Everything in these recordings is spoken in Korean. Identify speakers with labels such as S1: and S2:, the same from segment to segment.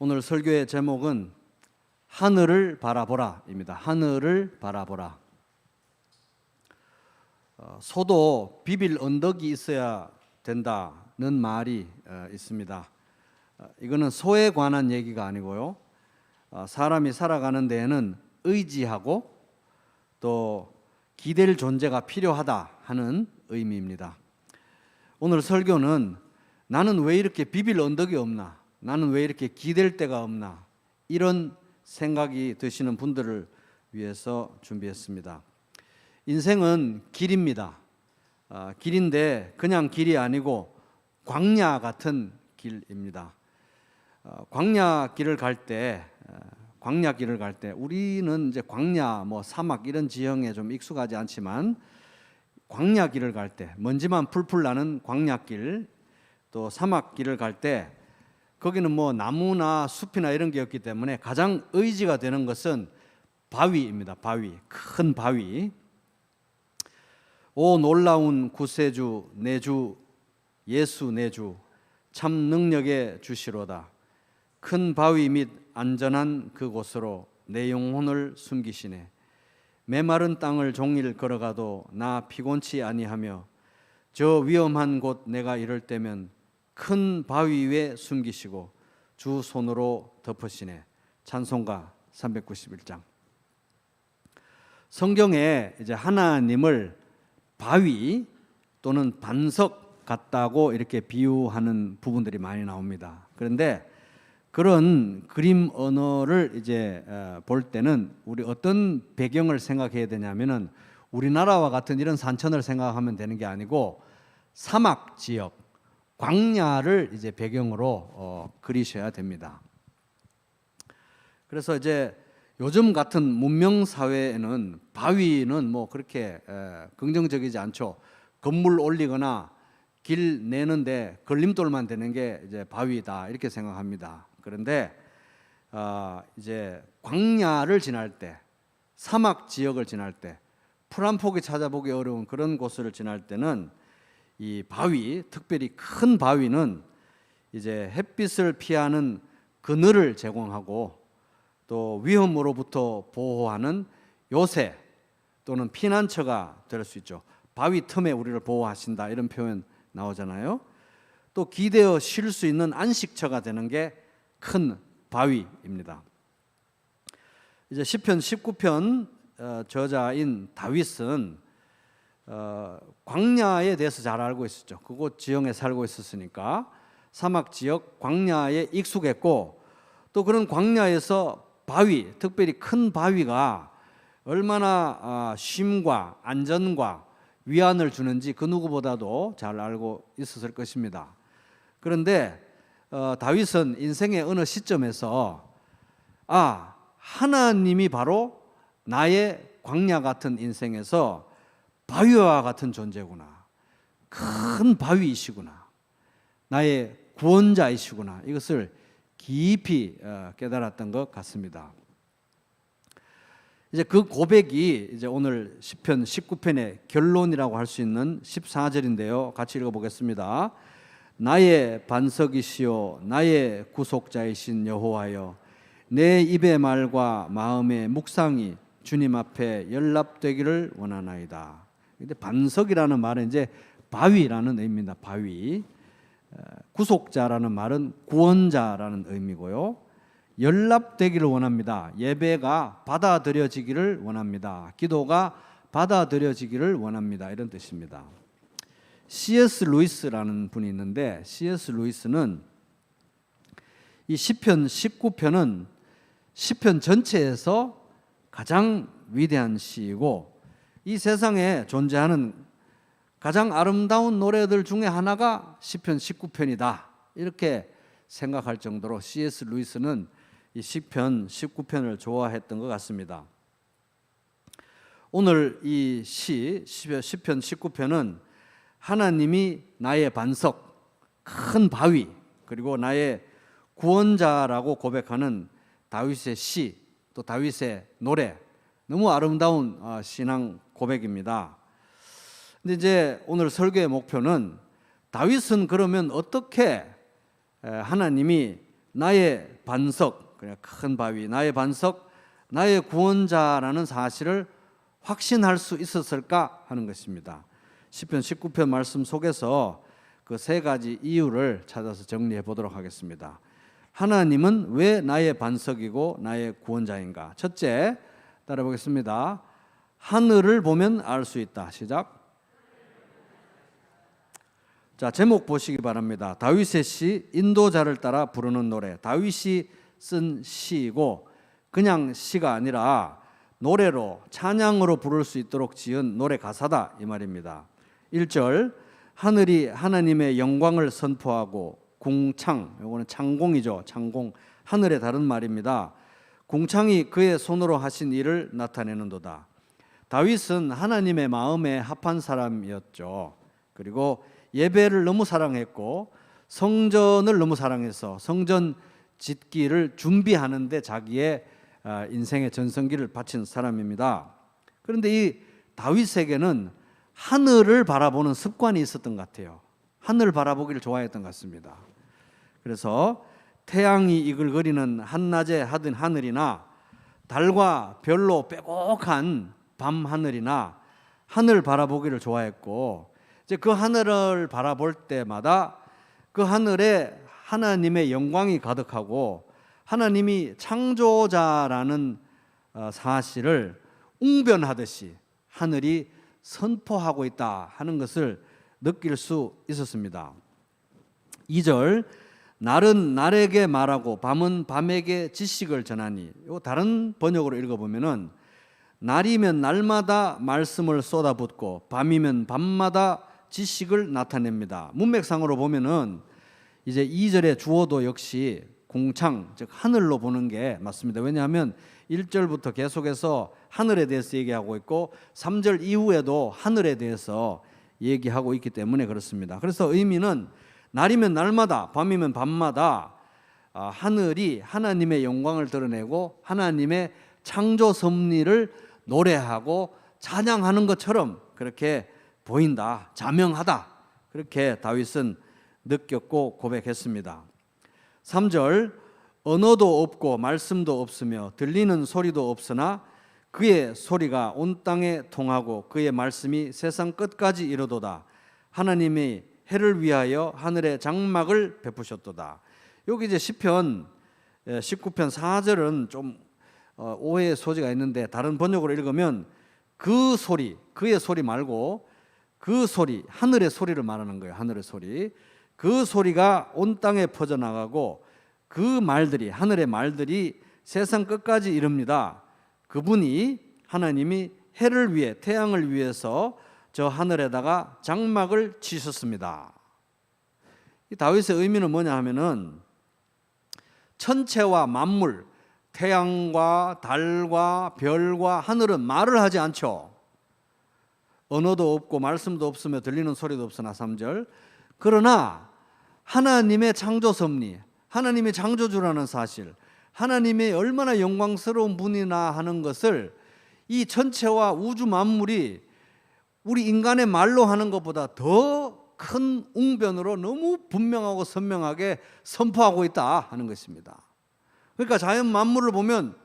S1: 오늘 설교의 제목은 하늘을 바라보라입니다. 하늘을 바라보라. 소도 비빌 언덕이 있어야 된다는 말이 있습니다. 이거는 소에 관한 얘기가 아니고요. 사람이 살아가는 데에는 의지하고 또 기댈 존재가 필요하다 하는 의미입니다. 오늘 설교는 나는 왜 이렇게 비빌 언덕이 없나? 나는 왜 이렇게 기댈 데가 없나? 이런 생각이 드시는 분들을 위해서 준비했습니다. 인생은 길입니다. 길인데 그냥 길이 아니고 광야 같은 길입니다. 광야 길을 갈 때 우리는 이제 광야, 사막 이런 지형에 좀 익숙하지 않지만 광야 길을 갈 때 먼지만 풀풀 나는 광야길, 또 사막 길을 갈 때 거기는 나무나 숲이나 이런 게 없기 때문에 가장 의지가 되는 것은 바위입니다. 바위, 큰 바위. 오 놀라운 구세주 내주 예수 내주 참 능력의 주시로다. 큰 바위 및 안전한 그곳으로 내 영혼을 숨기시네. 메마른 땅을 종일 걸어가도 나 피곤치 아니하며 저 위험한 곳 내가 이럴 때면 큰 바위 위에 숨기시고 주 손으로 덮으시네. 찬송가 391장. 성경에 이제 하나님을 바위 또는 반석 같다고 이렇게 비유하는 부분들이 많이 나옵니다. 그런데 그런 그림 언어를 이제 볼 때는 우리 어떤 배경을 생각해야 되냐면은 우리나라와 같은 이런 산천을 생각하면 되는 게 아니고 사막 지역, 광야를 이제 배경으로 그리셔야 됩니다. 그래서 이제 요즘 같은 문명 사회에는 바위는 그렇게 긍정적이지 않죠. 건물 올리거나 길 내는데 걸림돌만 되는 게 이제 바위다 이렇게 생각합니다. 그런데 이제 광야를 지날 때, 사막 지역을 지날 때, 풀 한 포기 찾아보기 어려운 그런 곳을 지날 때는 이 바위, 특별히 큰 바위는 이제 햇빛을 피하는 그늘을 제공하고 또 위험으로부터 보호하는 요새 또는 피난처가 될 수 있죠. 바위 틈에 우리를 보호하신다 이런 표현 나오잖아요. 또 기대어 쉴 수 있는 안식처가 되는 게 큰 바위입니다. 이제 시편 19편 저자인 다윗은 광야에 대해서 잘 알고 있었죠. 그곳 지형에 살고 있었으니까 사막 지역 광야에 익숙했고 또 그런 광야에서 바위, 특별히 큰 바위가 얼마나 쉼과 안전과 위안을 주는지 그 누구보다도 잘 알고 있었을 것입니다. 그런데 다윗은 인생의 어느 시점에서 하나님이 바로 나의 광야 같은 인생에서 바위와 같은 존재구나, 큰 바위이시구나, 나의 구원자이시구나, 이것을 깊이 깨달았던 것 같습니다. 이제 그 고백이 이제 오늘 시편 19편의 결론이라고 할 수 있는 14절인데요. 같이 읽어보겠습니다. 나의 반석이시요 나의 구속자이신 여호와여, 내 입의 말과 마음의 묵상이 주님 앞에 연락되기를 원하나이다. 근데 반석이라는 말은 이제 바위라는 의미입니다. 바위. 구속자라는 말은 구원자라는 의미고요. 연락되기를 원합니다. 예배가 받아들여지기를 원합니다. 기도가 받아들여지기를 원합니다. 이런 뜻입니다. C.S. 루이스라는 분이 있는데 C.S. 루이스는 이 시편 19편은 시편 전체에서 가장 위대한 시이고 이 세상에 존재하는 가장 아름다운 노래들 중에 하나가 시편 19편이다 이렇게 생각할 정도로 C.S. 루이스는 이 시편 19편을 좋아했던 것 같습니다. 오늘 이 시편 19편은 하나님이 나의 반석, 큰 바위, 그리고 나의 구원자라고 고백하는 다윗의 시, 또 다윗의 노래, 너무 아름다운 신앙 고백입니다. 근데 이제 오늘 설교의 목표는 다윗은 그러면 어떻게 하나님이 나의 반석, 그냥 큰 바위, 나의 반석, 나의 구원자라는 사실을 확신할 수 있었을까 하는 것입니다. 시편 19편 말씀 속에서 그 세 가지 이유를 찾아서 정리해 보도록 하겠습니다. 하나님은 왜 나의 반석이고 나의 구원자인가? 첫째, 따라 보겠습니다. 하늘을 보면 알 수 있다. 시작. 자, 제목 보시기 바랍니다. 다윗의 시, 인도자를 따라 부르는 노래. 다윗이 쓴 시이고 그냥 시가 아니라 노래로, 찬양으로 부를 수 있도록 지은 노래 가사다 이 말입니다. 1절, 하늘이 하나님의 영광을 선포하고 궁창, 이거는 창공이죠. 창공, 하늘의 다른 말입니다. 궁창이 그의 손으로 하신 일을 나타내는도다. 다윗은 하나님의 마음에 합한 사람이었죠. 그리고 예배를 너무 사랑했고 성전을 너무 사랑해서 성전 짓기를 준비하는데 자기의 인생의 전성기를 바친 사람입니다. 그런데 이 다윗에게는 하늘을 바라보는 습관이 있었던 것 같아요. 하늘을 바라보기를 좋아했던 것 같습니다. 그래서 태양이 이글거리는 한낮에 하던 하늘이나 달과 별로 빼곡한 밤 하늘이나 하늘 바라보기를 좋아했고, 이제 그 하늘을 바라볼 때마다 그 하늘에 하나님의 영광이 가득하고 하나님이 창조자라는 사실을 웅변하듯이 하늘이 선포하고 있다 하는 것을 느낄 수 있었습니다. 2절, 날은 날에게 말하고 밤은 밤에게 지식을 전하니, 이 다른 번역으로 읽어보면은 날이면 날마다 말씀을 쏟아붓고 밤이면 밤마다 지식을 나타냅니다. 문맥상으로 보면은 이제 2절의 주어도 역시 궁창, 즉 하늘로 보는 게 맞습니다. 왜냐하면 1절부터 계속해서 하늘에 대해서 얘기하고 있고 3절 이후에도 하늘에 대해서 얘기하고 있기 때문에 그렇습니다. 그래서 의미는 날이면 날마다, 밤이면 밤마다 하늘이 하나님의 영광을 드러내고 하나님의 창조 섭리를 노래하고 찬양하는 것처럼 그렇게 보인다, 자명하다, 그렇게 다윗은 느꼈고 고백했습니다. 3절, 언어도 없고 말씀도 없으며 들리는 소리도 없으나 그의 소리가 온 땅에 통하고 그의 말씀이 세상 끝까지 이르도다. 하나님이 해를 위하여 하늘의 장막을 베푸셨도다. 여기 이제 시편 19편 4절은 좀 오해의 소지가 있는데 다른 번역으로 읽으면 그 소리, 그의 소리 말고 그 소리, 하늘의 소리를 말하는 거예요. 하늘의 소리. 그 소리가 온 땅에 퍼져나가고 그 말들이, 하늘의 말들이 세상 끝까지 이릅니다. 그분이, 하나님이 해를 위해, 태양을 위해서 저 하늘에다가 장막을 치셨습니다. 이 다윗의 의미는 뭐냐 하면은 천체와 만물, 태양과 달과 별과 하늘은 말을 하지 않죠. 언어도 없고 말씀도 없으며 들리는 소리도 없으나 3절. 그러나 하나님의 창조 섭리, 하나님의 창조주라는 사실, 하나님의 얼마나 영광스러운 분이나 하는 것을 이 천체와 우주 만물이 우리 인간의 말로 하는 것보다 더 큰 웅변으로 너무 분명하고 선명하게 선포하고 있다 하는 것입니다. 그러니까 자연 만물을 보면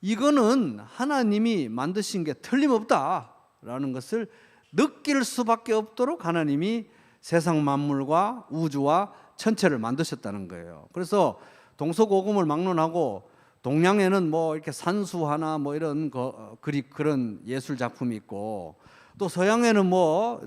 S1: 이거는 하나님이 만드신 게 틀림없다라는 것을 느낄 수밖에 없도록 하나님이 세상 만물과 우주와 천체를 만드셨다는 거예요. 그래서 동서고금을 막론하고 동양에는 뭐 이렇게 산수화나 뭐 이런 그런 예술 작품이 있고, 또 서양에는 뭐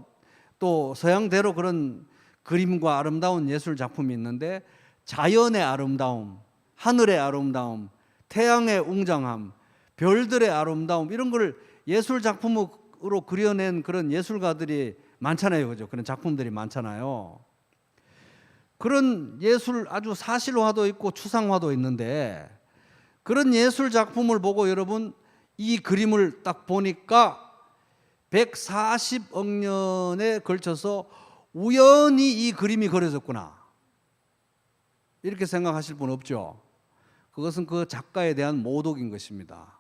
S1: 또 서양대로 그런 그림과 아름다운 예술 작품이 있는데, 자연의 아름다움, 하늘의 아름다움, 태양의 웅장함, 별들의 아름다움, 이런 걸 예술 작품으로 그려낸 그런 예술가들이 많잖아요. 그죠? 그런 작품들이 많잖아요. 그런 예술, 아주 사실화도 있고 추상화도 있는데, 그런 예술 작품을 보고 여러분 이 그림을 딱 보니까 140억 년에 걸쳐서 우연히 이 그림이 그려졌구나, 이렇게 생각하실 분 없죠? 그것은 그 작가에 대한 모독인 것입니다.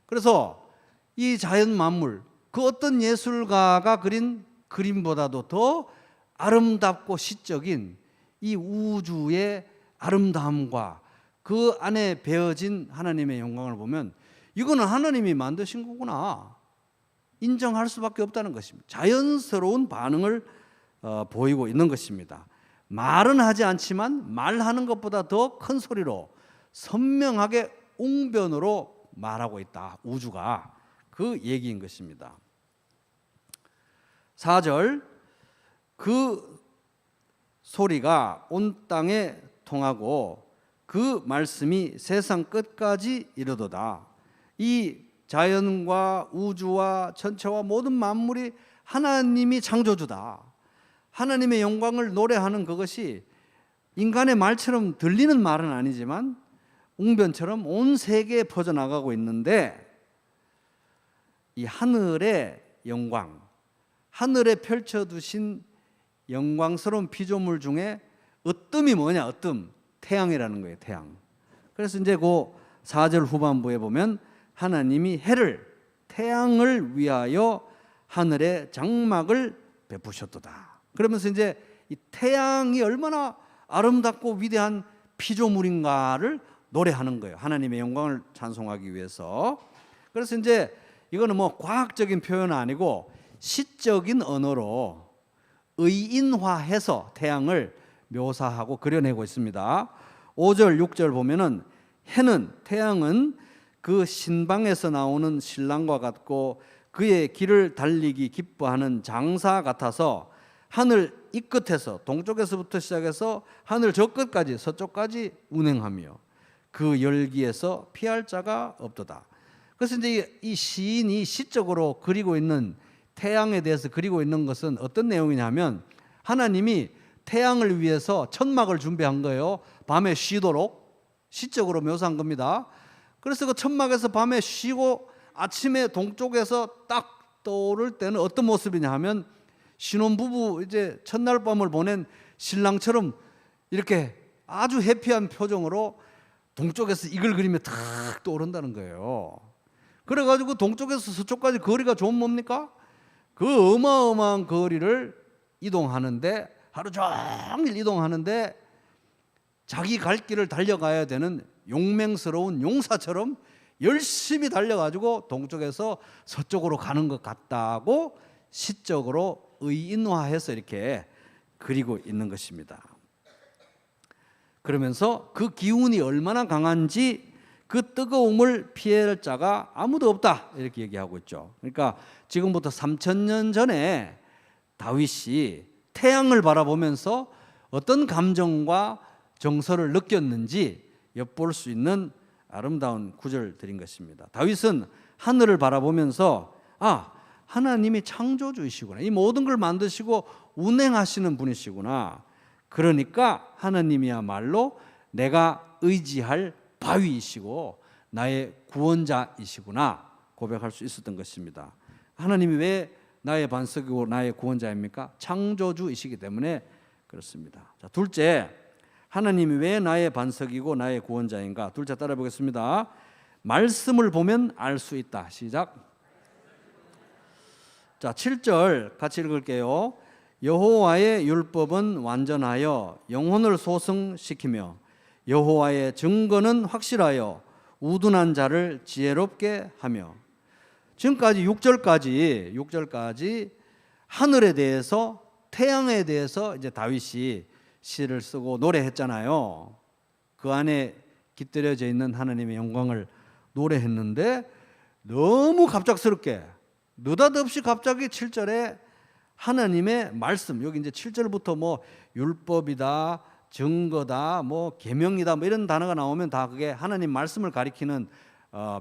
S1: 그래서 이 자연 만물, 그 어떤 예술가가 그린 그림보다도 더 아름답고 시적인 이 우주의 아름다움과 그 안에 배어진 하나님의 영광을 보면 이거는 하나님이 만드신 거구나 인정할 수밖에 없다는 것입니다. 자연스러운 반응을 보이고 있는 것입니다. 말은 하지 않지만 말하는 것보다 더 큰 소리로 선명하게 웅변으로 말하고 있다. 우주가 그 얘기인 것입니다. 4절 그 소리가 온 땅에 통하고 그 말씀이 세상 끝까지 이르도다. 이 자연과 우주와 전체와 모든 만물이 하나님이 창조주다. 하나님의 영광을 노래하는 그것이 인간의 말처럼 들리는 말은 아니지만 웅변처럼 온 세계에 퍼져나가고 있는데 이 하늘의 영광, 하늘에 펼쳐두신 영광스러운 피조물 중에 으뜸이 뭐냐? 으뜸, 태양이라는 거예요. 태양. 그래서 이제 그 4절 후반부에 보면 하나님이 해를, 태양을 위하여 하늘에 장막을 베푸셨도다. 그러면서 이제 이 태양이 얼마나 아름답고 위대한 피조물인가를 노래하는 거예요. 하나님의 영광을 찬송하기 위해서. 그래서 이제 이거는 뭐 과학적인 표현은 아니고 시적인 언어로 의인화해서 태양을 묘사하고 그려내고 있습니다. 5절, 6절 보면은 해는, 태양은 그 신방에서 나오는 신랑과 같고 그의 길을 달리기 기뻐하는 장사 같아서 하늘 이 끝에서 동쪽에서부터 시작해서 하늘 저 끝까지 서쪽까지 운행하며 그 열기에서 피할 자가 없도다. 그래서 이제 이 시인이 시적으로 그리고 있는 태양에 대해서 그리고 있는 것은 어떤 내용이냐면 하나님이 태양을 위해서 천막을 준비한 거예요. 밤에 쉬도록 시적으로 묘사한 겁니다. 그래서 그 천막에서 밤에 쉬고 아침에 동쪽에서 딱 떠오를 때는 어떤 모습이냐 하면 신혼부부 이제 첫날 밤을 보낸 신랑처럼 이렇게 아주 해피한 표정으로 동쪽에서 이글 그리며 탁 떠오른다는 거예요. 그래가지고 동쪽에서 서쪽까지 거리가 좀 뭡니까? 그 어마어마한 거리를 이동하는데 하루 종일 이동하는데 자기 갈 길을 달려가야 되는 용맹스러운 용사처럼 열심히 달려가지고 동쪽에서 서쪽으로 가는 것 같다고 시적으로 의인화해서 이렇게 그리고 있는 것입니다. 그러면서 그 기운이 얼마나 강한지 그 뜨거움을 피할 자가 아무도 없다 이렇게 얘기하고 있죠. 그러니까 지금부터 3000년 전에 다윗이 태양을 바라보면서 어떤 감정과 정서를 느꼈는지 엿볼 수 있는 아름다운 구절들인 것입니다. 다윗은 하늘을 바라보면서 하나님이 창조주이시구나. 이 모든 걸 만드시고 운행하시는 분이시구나. 그러니까 하나님이야말로 내가 의지할 바위이시고 나의 구원자이시구나 고백할 수 있었던 것입니다. 하나님이 왜 나의 반석이고 나의 구원자입니까? 창조주이시기 때문에 그렇습니다. 자, 둘째, 하나님이 왜 나의 반석이고 나의 구원자인가? 둘째 따라 보겠습니다. 말씀을 보면 알 수 있다. 시작. 자, 7절 같이 읽을게요. 여호와의 율법은 완전하여 영혼을 소성시키며 여호와의 증거는 확실하여 우둔한 자를 지혜롭게 하며. 지금까지 6절까지 하늘에 대해서 태양에 대해서 이제 다윗이 시를 쓰고 노래했잖아요. 그 안에 깃들여져 있는 하나님의 영광을 노래했는데 너무 갑작스럽게 느닷없이 갑자기 7절에 하나님의 말씀, 여기 이제 7절부터 뭐 율법이다, 증거다, 뭐 계명이다, 뭐 이런 단어가 나오면 다 그게 하나님 말씀을 가리키는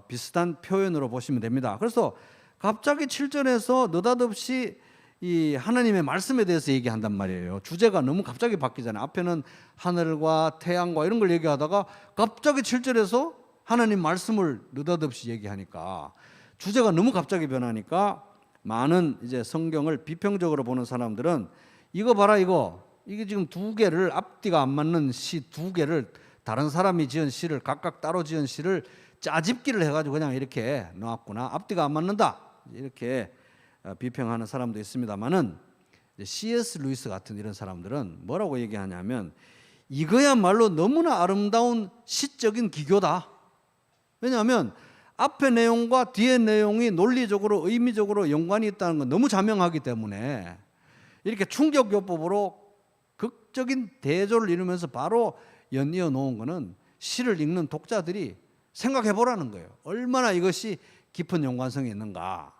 S1: 비슷한 표현으로 보시면 됩니다. 그래서 갑자기 7절에서 느닷없이 이 하나님의 말씀에 대해서 얘기한단 말이에요. 주제가 너무 갑자기 바뀌잖아요. 앞에는 하늘과 태양과 이런 걸 얘기하다가 갑자기 7절에서 하나님 말씀을 느닷없이 얘기하니까 주제가 너무 갑자기 변하니까 많은 이제 성경을 비평적으로 보는 사람들은 이거 봐라 이게 지금 두 개를 앞뒤가 안 맞는 시 두 개를 다른 사람이 지은 시를 각각 따로 지은 시를 짜집기를 해가지고 그냥 이렇게 놓았구나. 앞뒤가 안 맞는다. 이렇게 비평하는 사람도 있습니다만은 C.S. 루이스 같은 이런 사람들은 뭐라고 얘기하냐면 이거야말로 너무나 아름다운 시적인 기교다. 왜냐하면 앞의 내용과 뒤의 내용이 논리적으로 의미적으로 연관이 있다는 건 너무 자명하기 때문에 이렇게 충격요법으로 극적인 대조를 이루면서 바로 연이어 놓은 거는 시를 읽는 독자들이 생각해 보라는 거예요. 얼마나 이것이 깊은 연관성이 있는가.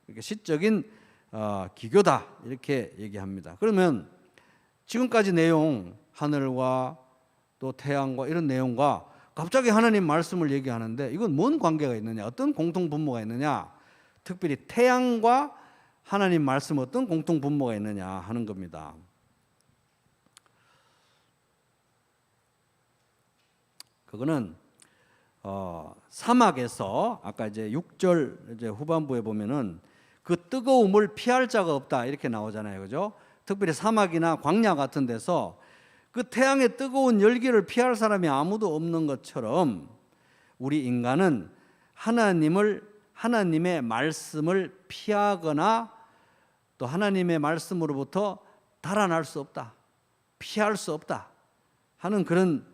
S1: 이렇게 시적인 기교다 이렇게 얘기합니다. 그러면 지금까지 내용, 하늘과 또 태양과 이런 내용과 갑자기 하나님 말씀을 얘기하는데 이건 뭔 관계가 있느냐, 어떤 공통 분모가 있느냐, 특별히 태양과 하나님 말씀 어떤 공통 분모가 있느냐 하는 겁니다. 그거는 사막에서 아까 이제 6절 이제 후반부에 보면은 그 뜨거움을 피할 자가 없다 이렇게 나오잖아요, 그죠? 특별히 사막이나 광야 같은 데서 그 태양의 뜨거운 열기를 피할 사람이 아무도 없는 것처럼 우리 인간은 하나님의 말씀을 피하거나 또 하나님의 말씀으로부터 달아날 수 없다, 피할 수 없다 하는 그런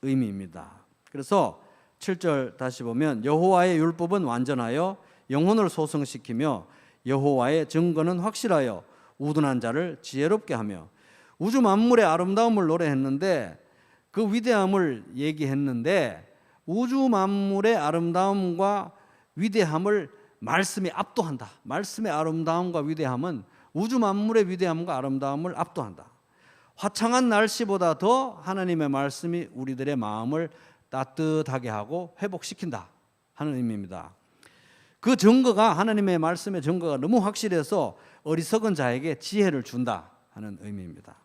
S1: 의미입니다. 그래서 7절 다시 보면 여호와의 율법은 완전하여 영혼을 소성시키며 여호와의 증거는 확실하여 우둔한 자를 지혜롭게 하며, 우주 만물의 아름다움을 노래했는데 그 위대함을 얘기했는데 우주 만물의 아름다움과 위대함을 말씀이 압도한다. 말씀의 아름다움과 위대함은 우주 만물의 위대함과 아름다움을 압도한다. 화창한 날씨보다 더 하나님의 말씀이 우리들의 마음을 따뜻하게 하고 회복시킨다 하는 의미입니다. 그 증거가, 하나님의 말씀의 증거가 너무 확실해서 어리석은 자에게 지혜를 준다 하는 의미입니다.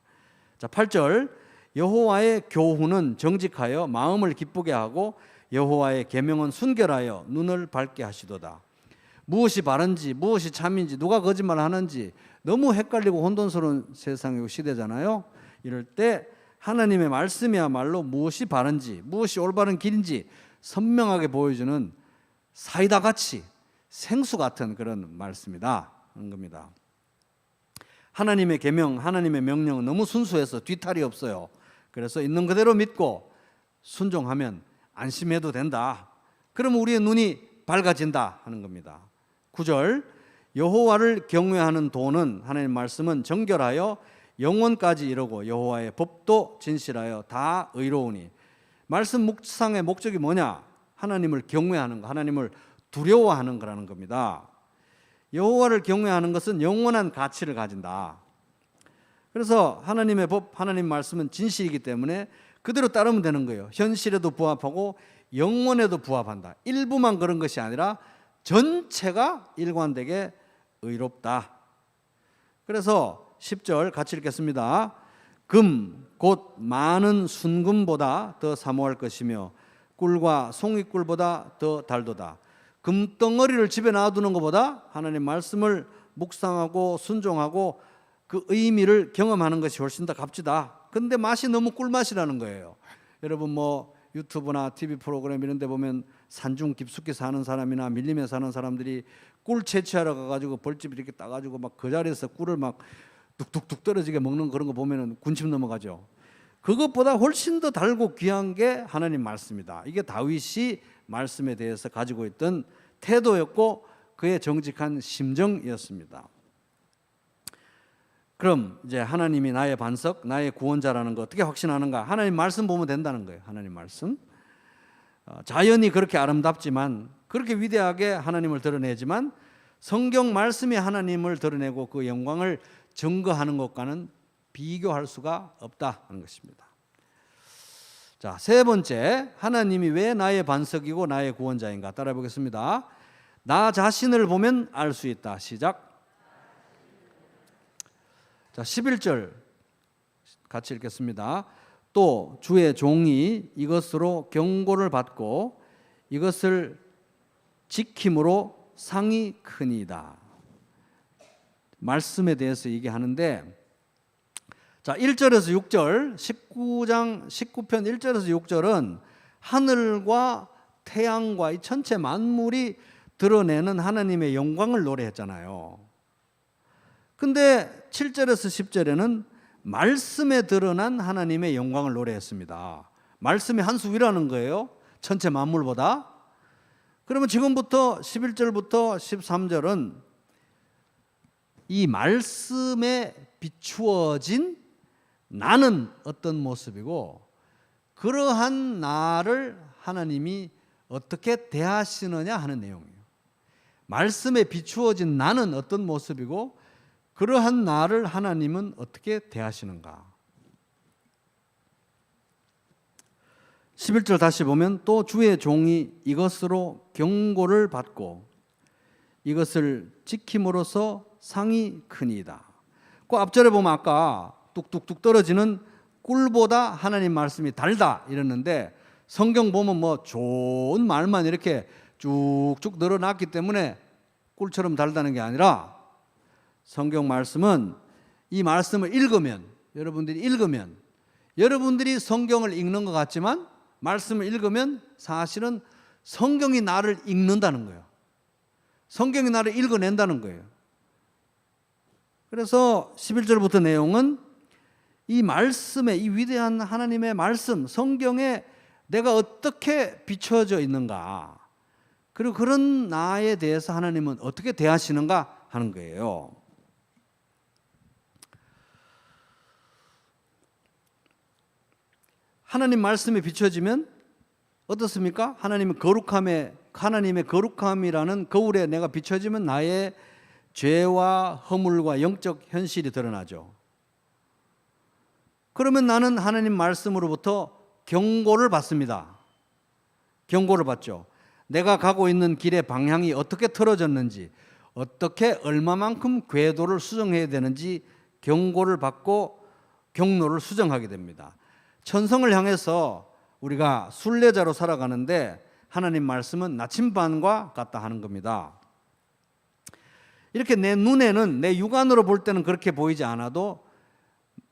S1: 자, 8절 여호와의 교훈은 정직하여 마음을 기쁘게 하고 여호와의 계명은 순결하여 눈을 밝게 하시도다. 무엇이 바른지 무엇이 참인지 누가 거짓말하는지 너무 헷갈리고 혼돈스러운 세상이고 시대잖아요. 이럴 때 하나님의 말씀이야말로 무엇이 바른지 무엇이 올바른 길인지 선명하게 보여주는 사이다같이 생수 같은 그런 말씀이다 하는 겁니다. 하나님의 계명, 하나님의 명령은 너무 순수해서 뒤탈이 없어요. 그래서 있는 그대로 믿고 순종하면 안심해도 된다. 그러면 우리의 눈이 밝아진다 하는 겁니다. 9절 여호와를 경외하는 도는, 하나님 말씀은 정결하여 영원까지 이르고 여호와의 법도 진실하여 다 의로우니. 말씀 묵상의 목적이 뭐냐? 하나님을 경외하는 거, 하나님을 두려워하는 거라는 겁니다. 여호와를 경외하는 것은 영원한 가치를 가진다. 그래서 하나님의 법, 하나님 말씀은 진실이기 때문에 그대로 따르면 되는 거예요. 현실에도 부합하고 영원에도 부합한다. 일부만 그런 것이 아니라 전체가 일관되게 의롭다. 그래서 10절 같이 읽겠습니다. 금, 곧 많은 순금보다 더 사모할 것이며 꿀과 송이꿀보다 더 달도다. 금덩어리를 집에 놔두는 것보다 하나님 말씀을 묵상하고 순종하고 그 의미를 경험하는 것이 훨씬 더 값지다. 근데 맛이 너무 꿀맛이라는 거예요. 여러분 뭐 유튜브나 TV 프로그램 이런 데 보면 산중 깊숙이 사는 사람이나 밀림에 사는 사람들이 꿀 채취하러 가가지고 벌집 이렇게 따가지고 막 그 자리에서 꿀을 막 뚝뚝뚝 떨어지게 먹는 그런 거 보면은 군침 넘어가죠. 그것보다 훨씬 더 달고 귀한 게 하나님 말씀이다. 이게 다윗이 말씀에 대해서 가지고 있던 태도였고 그의 정직한 심정이었습니다. 그럼 이제 하나님이 나의 반석, 나의 구원자라는 거 어떻게 확신하는가? 하나님 말씀 보면 된다는 거예요. 하나님 말씀. 자연이 그렇게 아름답지만, 그렇게 위대하게 하나님을 드러내지만 성경 말씀이 하나님을 드러내고 그 영광을 증거하는 것과는 비교할 수가 없다 하는 것입니다. 자, 세 번째, 하나님이 왜 나의 반석이고 나의 구원자인가? 따라 보겠습니다. 나 자신을 보면 알 수 있다. 시작. 자, 11절 같이 읽겠습니다. 또 주의 종이 이것으로 경고를 받고 이것을 지킴으로 상이 크니이다. 말씀에 대해서 얘기하는데, 자, 1절에서 6절, 19편 1절에서 6절은 하늘과 태양과 이 전체 만물이 드러내는 하나님의 영광을 노래했잖아요. 근데 7절에서 10절에는 말씀에 드러난 하나님의 영광을 노래했습니다. 말씀이 한 수 위라는 거예요. 전체 만물보다. 그러면 지금부터 11절부터 13절은 이 말씀에 비추어진 나는 어떤 모습이고 그러한 나를 하나님이 어떻게 대하시느냐 하는 내용이에요. 말씀에 비추어진 나는 어떤 모습이고 그러한 나를 하나님은 어떻게 대하시는가. 11절 다시 보면 또 주의 종이 이것으로 경고를 받고 이것을 지킴으로써 상이 크니이다. 그 앞절에 보면 아까 뚝뚝뚝 떨어지는 꿀보다 하나님 말씀이 달다 이랬는데 성경 보면 뭐 좋은 말만 이렇게 쭉쭉 늘어났기 때문에 꿀처럼 달다는 게 아니라 성경 말씀은 이 말씀을 읽으면 여러분들이 성경을 읽는 것 같지만 말씀을 읽으면 사실은 성경이 나를 읽는다는 거예요. 성경이 나를 읽어낸다는 거예요. 그래서 11절부터 내용은 이 말씀에 이 위대한 하나님의 말씀 성경에 내가 어떻게 비춰져 있는가 그리고 그런 나에 대해서 하나님은 어떻게 대하시는가 하는 거예요. 하나님 말씀에 비춰지면 어떻습니까? 하나님의 거룩함이라는 거울에 내가 비춰지면 나의 죄와 허물과 영적 현실이 드러나죠. 그러면 나는 하나님 말씀으로부터 경고를 받습니다. 경고를 받죠. 내가 가고 있는 길의 방향이 어떻게 틀어졌는지, 어떻게 얼마만큼 궤도를 수정해야 되는지 경고를 받고 경로를 수정하게 됩니다. 천성을 향해서 우리가 순례자로 살아가는데 하나님 말씀은 나침반과 같다 하는 겁니다. 이렇게 내 눈에는 내 육안으로 볼 때는 그렇게 보이지 않아도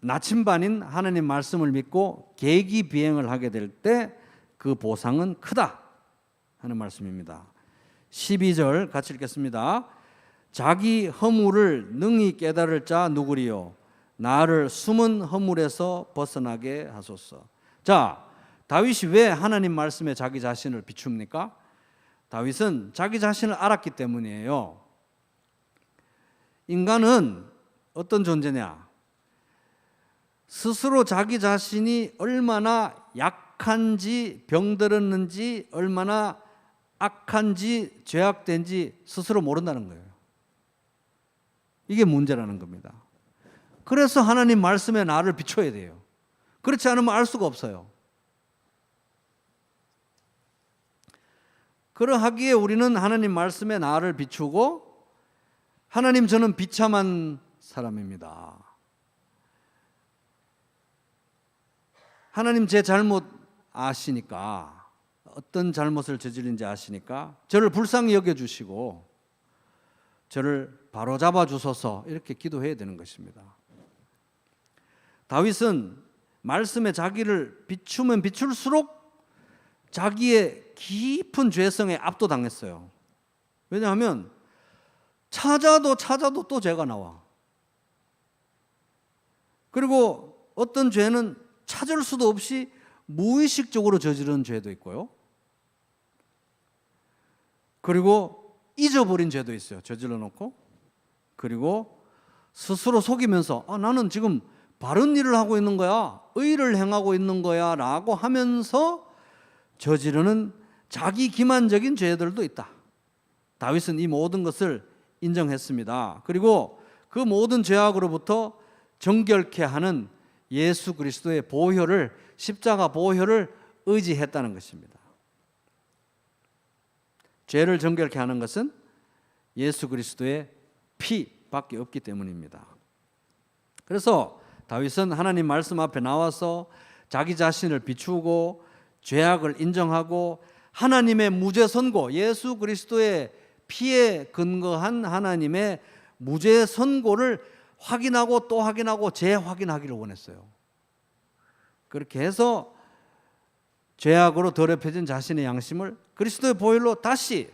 S1: 나침반인 하나님 말씀을 믿고 계기비행을 하게 될 때 그 보상은 크다 하는 말씀입니다. 12절 같이 읽겠습니다. 자기 허물을 능히 깨달을 자 누구리요 나를 숨은 허물에서 벗어나게 하소서. 자, 다윗이 왜 하나님 말씀에 자기 자신을 비춥니까? 다윗은 자기 자신을 알았기 때문이에요. 인간은 어떤 존재냐? 스스로 자기 자신이 얼마나 약한지, 병들었는지, 얼마나 악한지, 죄악된지 스스로 모른다는 거예요. 이게 문제라는 겁니다. 그래서 하나님 말씀에 나를 비춰야 돼요. 그렇지 않으면 알 수가 없어요. 그러하기에 우리는 하나님 말씀에 나를 비추고 하나님 저는 비참한 사람입니다. 하나님 제 잘못 아시니까 어떤 잘못을 저지른지 아시니까 저를 불쌍히 여겨주시고 저를 바로잡아 주소서 이렇게 기도해야 되는 것입니다. 다윗은 말씀에 자기를 비추면 비출수록 자기의 깊은 죄성에 압도당했어요. 왜냐하면 찾아도 또 죄가 나와. 그리고 어떤 죄는 찾을 수도 없이 무의식적으로 저지른 죄도 있고요. 그리고 잊어버린 죄도 있어요. 저질러 놓고. 그리고 스스로 속이면서 나는 지금 바른 일을 하고 있는 거야, 의를 행하고 있는 거야 라고 하면서 저지르는 자기 기만적인 죄들도 있다. 다윗은 이 모든 것을 인정했습니다. 그리고 그 모든 죄악으로부터 정결케 하는 예수 그리스도의 보혈을, 십자가 보혈을 의지했다는 것입니다. 죄를 정결케 하는 것은 예수 그리스도의 피밖에 없기 때문입니다. 그래서 다윗은 하나님 말씀 앞에 나와서 자기 자신을 비추고 죄악을 인정하고 하나님의 무죄 선고, 예수 그리스도의 피에 근거한 하나님의 무죄 선고를 확인하고 또 확인하고 재확인하기를 원했어요. 그렇게 해서 죄악으로 더럽혀진 자신의 양심을 그리스도의 보혈로 다시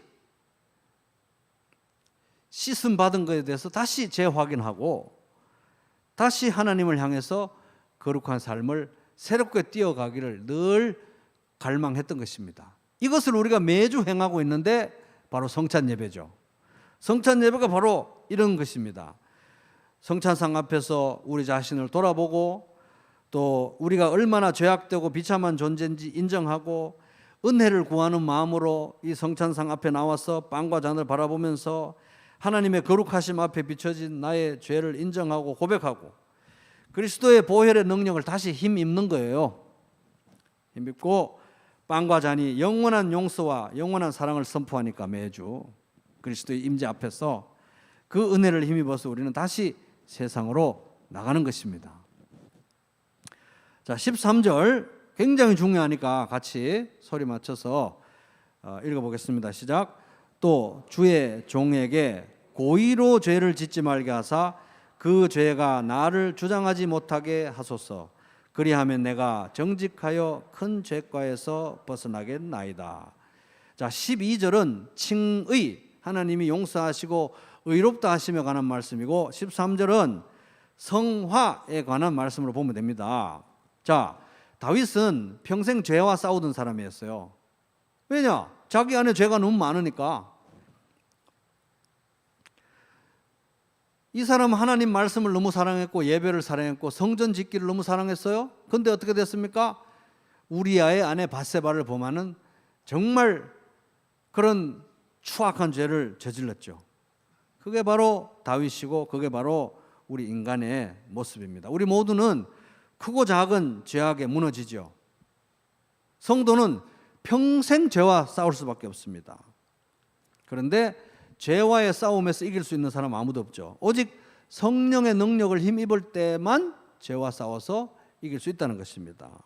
S1: 씻음 받은 것에 대해서 다시 재확인하고 다시 하나님을 향해서 거룩한 삶을 새롭게 뛰어가기를 늘 갈망했던 것입니다. 이것을 우리가 매주 행하고 있는데 바로 성찬 예배죠. 성찬 예배가 바로 이런 것입니다. 성찬상 앞에서 우리 자신을 돌아보고 또 우리가 얼마나 죄악되고 비참한 존재인지 인정하고 은혜를 구하는 마음으로 이 성찬상 앞에 나와서 빵과 잔을 바라보면서 하나님의 거룩하심 앞에 비춰진 나의 죄를 인정하고 고백하고 그리스도의 보혈의 능력을 다시 힘입는 거예요. 힘입고 빵과 잔이 영원한 용서와 영원한 사랑을 선포하니까 매주 그리스도의 임재 앞에서 그 은혜를 힘입어서 우리는 다시 세상으로 나가는 것입니다. 자, 13절 굉장히 중요하니까 같이 소리 맞춰서 읽어보겠습니다. 시작. 또 주의 종에게 고의로 죄를 짓지 말게 하사 그 죄가 나를 주장하지 못하게 하소서. 그리하면 내가 정직하여 큰 죄과에서 벗어나겠나이다. 자, 12절은 칭의, 하나님이 용서하시고 의롭다 하시며 관한 말씀이고 13절은 성화에 관한 말씀으로 보면 됩니다. 자, 다윗은 평생 죄와 싸우던 사람이었어요. 왜냐? 자기 안에 죄가 너무 많으니까. 이 사람은 하나님 말씀을 너무 사랑했고 예배를 사랑했고 성전 짓기를 너무 사랑했어요. 근데 어떻게 됐습니까? 우리아의 아내 밧세바를 범하는 정말 그런 추악한 죄를 저질렀죠. 그게 바로 다윗이고 그게 바로 우리 인간의 모습입니다. 우리 모두는 크고 작은 죄악에 무너지죠. 성도는 평생 죄와 싸울 수밖에 없습니다. 그런데 죄와의 싸움에서 이길 수 있는 사람 아무도 없죠. 오직 성령의 능력을 힘입을 때만 죄와 싸워서 이길 수 있다는 것입니다.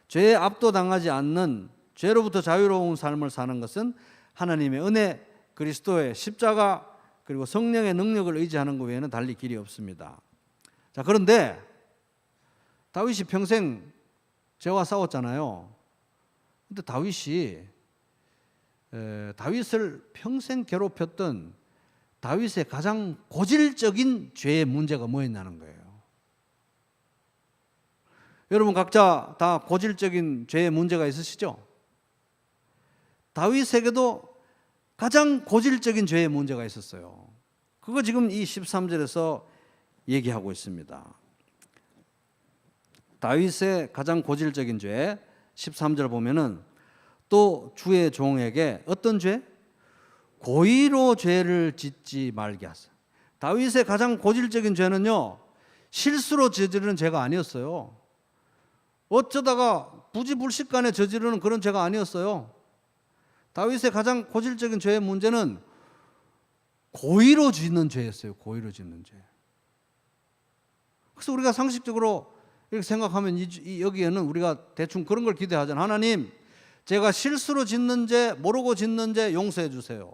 S1: 죄에 압도당하지 않는 죄로부터 자유로운 삶을 사는 것은 하나님의 은혜, 그리스도의 십자가 그리고 성령의 능력을 의지하는 것 외에는 달리 길이 없습니다. 자, 그런데 다윗이 평생 죄와 싸웠잖아요. 근데 다윗을 평생 괴롭혔던 다윗의 가장 고질적인 죄의 문제가 뭐였냐는 거예요. 여러분 각자 다 고질적인 죄의 문제가 있으시죠? 다윗에게도 가장 고질적인 죄의 문제가 있었어요. 그거 지금 이 13절에서 얘기하고 있습니다. 다윗의 가장 고질적인 죄 13절 보면은 또 주의 종에게 어떤 죄? 고의로 죄를 짓지 말게 하세요. 다윗의 가장 고질적인 죄는요, 실수로 저지르는 죄가 아니었어요. 어쩌다가 부지불식간에 저지르는 그런 죄가 아니었어요. 다윗의 가장 고질적인 죄의 문제는 고의로 짓는 죄였어요. 고의로 짓는 죄. 그래서 우리가 상식적으로 이렇게 생각하면 여기에는 우리가 대충 그런 걸 기대하잖아요. 하나님, 제가 실수로 짓는 죄, 모르고 짓는 죄 용서해 주세요.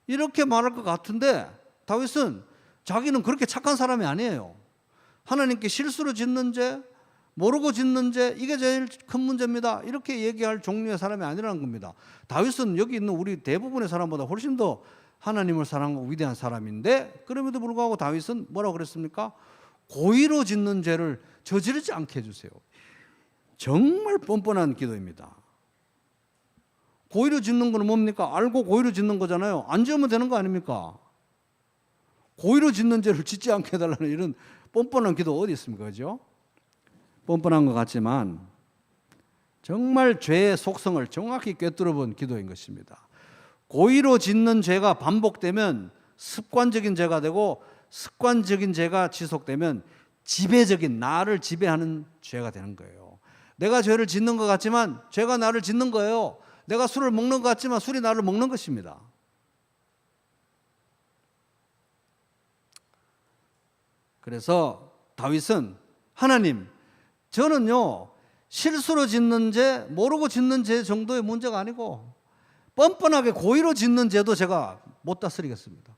S1: 이렇게 말할 것 같은데 다윗은 자기는 그렇게 착한 사람이 아니에요. 하나님께 실수로 짓는 죄, 모르고 짓는 죄, 이게 제일 큰 문제입니다. 이렇게 얘기할 종류의 사람이 아니라는 겁니다. 다윗은 여기 있는 우리 대부분의 사람보다 훨씬 더 하나님을 사랑하고 위대한 사람인데 그럼에도 불구하고 다윗은 뭐라고 그랬습니까? 고의로 짓는 죄를 저지르지 않게 해주세요. 정말 뻔뻔한 기도입니다. 고의로 짓는 건 뭡니까? 알고 고의로 짓는 거잖아요. 안 지으면 되는 거 아닙니까? 고의로 짓는 죄를 짓지 않게 해달라는 이런 뻔뻔한 기도 어디 있습니까? 그죠? 뻔뻔한 것 같지만 정말 죄의 속성을 정확히 꿰뚫어 본 기도인 것입니다. 고의로 짓는 죄가 반복되면 습관적인 죄가 되고 습관적인 죄가 지속되면 지배적인 나를 지배하는 죄가 되는 거예요. 내가 죄를 짓는 것 같지만 죄가 나를 짓는 거예요. 내가 술을 먹는 것 같지만 술이 나를 먹는 것입니다. 그래서 다윗은 하나님, 저는요 실수로 짓는 죄, 모르고 짓는 죄 정도의 문제가 아니고 뻔뻔하게 고의로 짓는 죄도 제가 못 다스리겠습니다.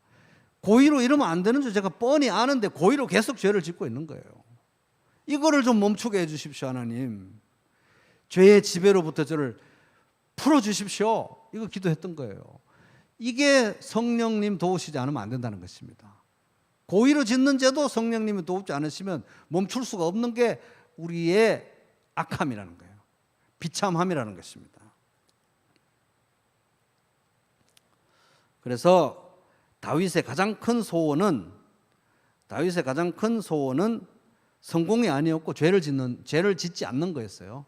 S1: 고의로 이러면 안 되는 줄 제가 뻔히 아는데 고의로 계속 죄를 짓고 있는 거예요. 이거를 좀 멈추게 해 주십시오. 하나님, 죄의 지배로부터 저를 풀어주십시오. 이거 기도했던 거예요. 이게 성령님 도우시지 않으면 안 된다는 것입니다. 고의로 짓는 죄도 성령님이 돕지 않으시면 멈출 수가 없는 게 우리의 악함이라는 거예요. 비참함이라는 것입니다. 그래서 다윗의 가장 큰 소원은 성공이 아니었고 죄를 짓지 않는 거였어요.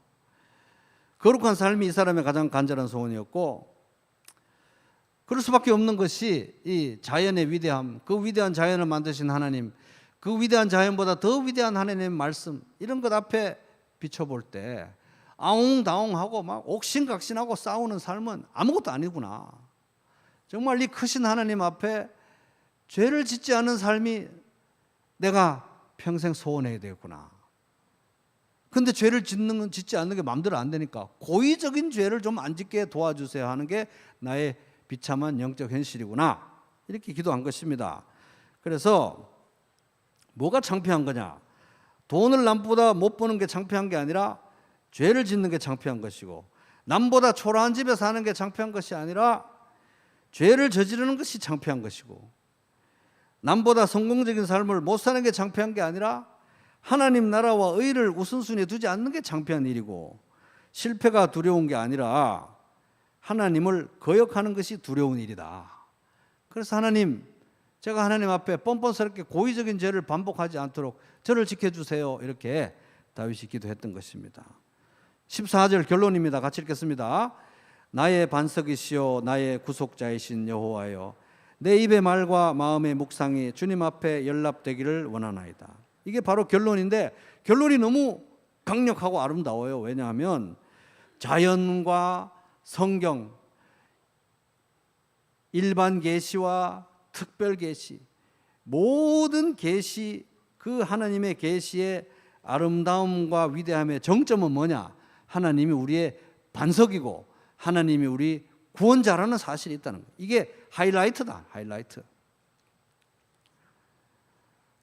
S1: 거룩한 삶이 이 사람의 가장 간절한 소원이었고, 그럴 수밖에 없는 것이 이 자연의 위대함, 그 위대한 자연을 만드신 하나님, 그 위대한 자연보다 더 위대한 하나님의 말씀, 이런 것 앞에 비춰볼 때 아웅다웅하고 막 옥신각신하고 싸우는 삶은 아무것도 아니구나. 정말 이 크신 하나님 앞에 죄를 짓지 않은 삶이 내가 평생 소원해야 되겠구나. 근데 죄를 짓지 않는 게 마음대로 안 되니까 고의적인 죄를 좀 안 짓게 도와주세요 하는 게 나의 비참한 영적 현실이구나, 이렇게 기도한 것입니다. 그래서 뭐가 창피한 거냐? 돈을 남보다 못 버는 게 창피한 게 아니라 죄를 짓는 게 창피한 것이고, 남보다 초라한 집에 사는 게 창피한 것이 아니라 죄를 저지르는 것이 창피한 것이고, 남보다 성공적인 삶을 못 사는 게 창피한 게 아니라 하나님 나라와 의를 우선순위에 두지 않는 게 창피한 일이고, 실패가 두려운 게 아니라 하나님을 거역하는 것이 두려운 일이다. 그래서 하나님, 제가 하나님 앞에 뻔뻔스럽게 고의적인 죄를 반복하지 않도록 저를 지켜주세요, 이렇게 다윗이 기도했던 것입니다. 14절 결론입니다. 같이 읽겠습니다. 나의 반석이시요 나의 구속자이신 여호와여, 내 입의 말과 마음의 묵상이 주님 앞에 연락되기를 원하나이다. 이게 바로 결론인데, 결론이 너무 강력하고 아름다워요. 왜냐하면 자연과 성경, 일반 계시와 특별 계시, 모든 계시, 그 하나님의 계시의 아름다움과 위대함의 정점은 뭐냐? 하나님이 우리의 반석이고 하나님이 우리 구원자라는 사실이 있다는 거예요. 이게 하이라이트다, 하이라이트.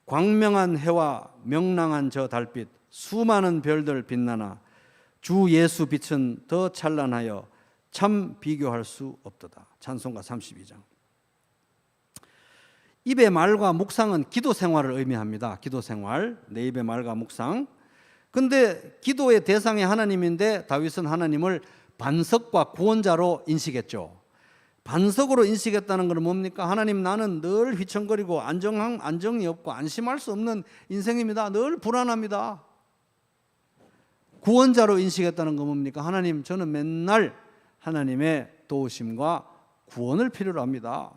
S1: 광명한 해와 명랑한 저 달빛, 수많은 별들 빛나나 주 예수 빛은 더 찬란하여 참 비교할 수 없도다. 찬송가 32장. 입의 말과 묵상은 기도 생활을 의미합니다. 기도 생활, 내 입의 말과 묵상. 근데 기도의 대상이 하나님인데 다윗은 하나님을 반석과 구원자로 인식했죠. 반석으로 인식했다는 것은 뭡니까? 하나님, 나는 늘 휘청거리고 안정이 없고 안심할 수 없는 인생입니다. 늘 불안합니다. 구원자로 인식했다는 건 뭡니까? 하나님, 저는 맨날 하나님의 도우심과 구원을 필요로 합니다.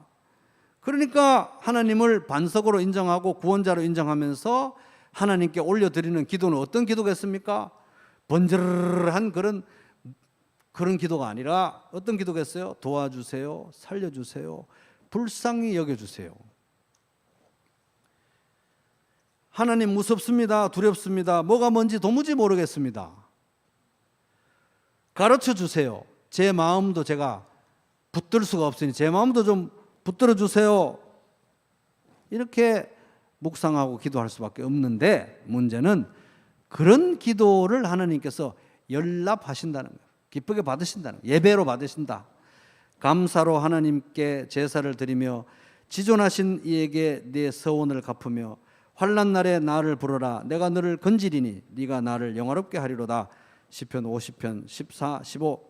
S1: 그러니까 하나님을 반석으로 인정하고 구원자로 인정하면서 하나님께 올려드리는 기도는 어떤 기도겠습니까? 번저르르한 그런 기도가 아니라 어떤 기도겠어요? 도와주세요, 살려주세요, 불쌍히 여겨주세요. 하나님, 무섭습니다, 두렵습니다, 뭐가 뭔지 도무지 모르겠습니다, 가르쳐 주세요. 제 마음도 제가 붙들 수가 없으니 제 마음도 좀 붙들어 주세요. 이렇게 묵상하고 기도할 수밖에 없는데, 문제는 그런 기도를 하나님께서 연락하신다는 거예요. 기쁘게 받으신다는 거예요. 예배로 받으신다. 감사로 하나님께 제사를 드리며 지존하신 이에게 네 서원을 갚으며 환난 날에 나를 부르라. 내가 너를 건지리니 네가 나를 영화롭게 하리로다. 시편 50편 14, 15.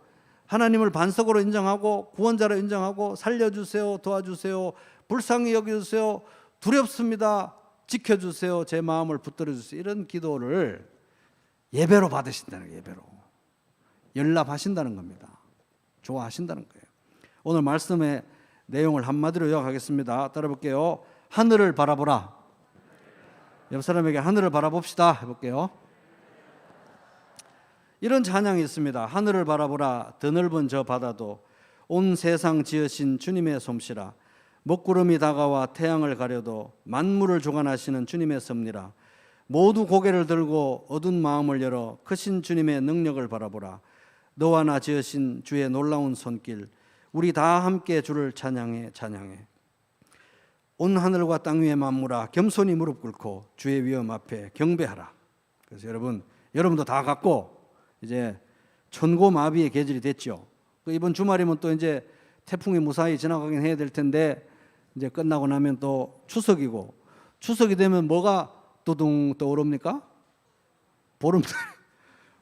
S1: 하나님을 반석으로 인정하고 구원자로 인정하고 살려주세요, 도와주세요, 불쌍히 여겨주세요, 두렵습니다, 지켜주세요, 제 마음을 붙들어주세요, 이런 기도를 예배로 받으신다는 거예요. 예배로 연락하신다는 겁니다. 좋아하신다는 거예요. 오늘 말씀의 내용을 한마디로 요약하겠습니다. 따라볼게요. 하늘을 바라보라. 옆 사람에게 하늘을 바라봅시다 해볼게요. 이런 찬양이 있습니다. 하늘을 바라보라. 더 넓은 저 바다도 온 세상 지으신 주님의 솜씨라. 먹구름이 다가와 태양을 가려도 만물을 주관하시는 주님의 섭리라. 모두 고개를 들고 어두운 마음을 열어 크신 주님의 능력을 바라보라. 너와 나 지으신 주의 놀라운 손길, 우리 다 함께 주를 찬양해 찬양해. 온 하늘과 땅 위의 만물아, 겸손히 무릎 꿇고 주의 위엄 앞에 경배하라. 그래서 여러분도 다 갖고 이제 천고마비의 계절이 됐죠. 이번 주말이면 또 이제 태풍이 무사히 지나가긴 해야 될 텐데, 이제 끝나고 나면 또 추석이고 추석이 되면 뭐가 두둥 떠오릅니까?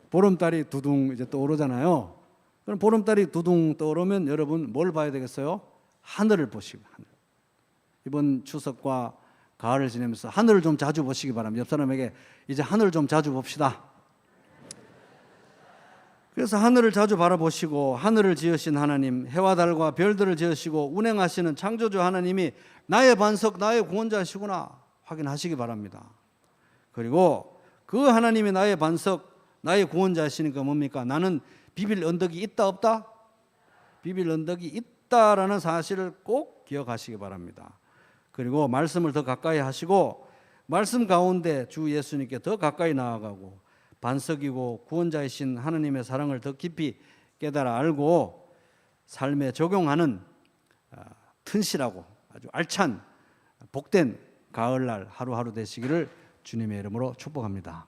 S1: 보름달이 두둥 이제 떠오르잖아요. 그럼 보름달이 두둥 떠오르면 여러분 뭘 봐야 되겠어요? 하늘을 보시고, 하늘. 이번 추석과 가을을 지내면서 하늘을 좀 자주 보시기 바랍니다. 옆 사람에게 이제 하늘 좀 자주 봅시다. 그래서 하늘을 자주 바라보시고, 하늘을 지으신 하나님, 해와 달과 별들을 지으시고 운행하시는 창조주 하나님이 나의 반석, 나의 구원자시구나 확인하시기 바랍니다. 그리고 그 하나님이 나의 반석, 나의 구원자시니까 뭡니까? 나는 비빌 언덕이 있다 없다? 비빌 언덕이 있다라는 사실을 꼭 기억하시기 바랍니다. 그리고 말씀을 더 가까이 하시고, 말씀 가운데 주 예수님께 더 가까이 나아가고, 반석이고 구원자이신 하나님의 사랑을 더 깊이 깨달아 알고 삶에 적용하는 튼실하고 아주 알찬 복된 가을날 하루하루 되시기를 주님의 이름으로 축복합니다.